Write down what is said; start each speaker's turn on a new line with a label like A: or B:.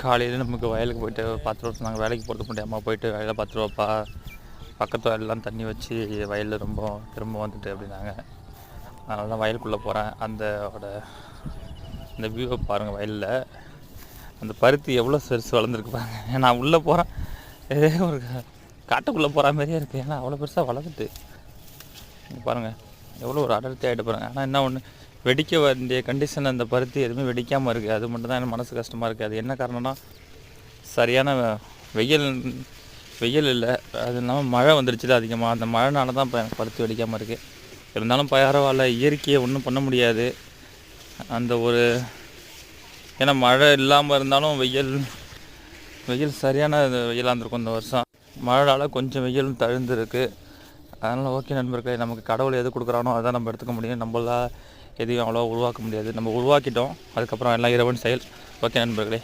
A: காலையில் நமக்கு வயலுக்கு போய்ட்டு பார்த்துட்டு நாங்கள் வேலைக்கு போகிறது முடியாமல் போயிட்டு வயலில் பார்த்துட்டு வாப்பா, பக்கத்து வயலெலாம் தண்ணி வச்சு வயலில் ரொம்ப திரும்ப வந்துட்டு அப்படின்னாங்க. அதனால தான் வயலுக்குள்ளே போகிறேன். அந்த வியூவை பாருங்கள். வயலில் அந்த பருத்தி எவ்வளோ பெருசு வளர்ந்துருக்கு பாருங்கள். நான் உள்ளே போகிறேன், ஏதோ ஒரு காட்டுக்குள்ளே போகிற மாதிரியே இருக்குது. ஏன்னா அவ்வளோ பெருசாக வளர்ந்துட்டு பாருங்கள், எவ்வளோ ஒரு அடர்த்தி ஆகிட்டு பாருங்கள். ஆனால் என்ன ஒன்று, வெடிக்க வேண்டிய கண்டிஷன் அந்த பருத்தி எதுவுமே வெடிக்காமல் இருக்குது. அது மட்டும் தான் எனக்கு மனசு கஷ்டமாக இருக்குது. அது என்ன காரணம்னா, சரியான வெயில் இல்லை, அது இல்லாமல் மழை வந்துடுச்சு அதிகமாக. அந்த மழைனால தான் இப்போ எனக்கு பருத்தி வெடிக்காமல் இருக்குது. இருந்தாலும் பரவாயில்ல, இயற்கையை ஒன்றும் பண்ண முடியாது. அந்த ஒரு ஏன்னா மழை இல்லாமல் இருந்தாலும் வெயில் சரியான வெயிலாக இருந்திருக்கும் இந்த வருஷம். மழைனால கொஞ்சம் வெயிலும் தழுந்துருக்கு. அதனால் ஓகே நண்பர்களே, நமக்கு கடவுள் எது கொடுக்குறானோ அதை நம்ம எடுத்துக்க முடியும். நம்மளால் எதையும் அவ்வளோ உருவாக்க முடியாது. நம்ம உருவாக்கிட்டோம், அதுக்கப்புறம் எல்லாம் இறைவன் செயல். ஓகே நண்பர்களே.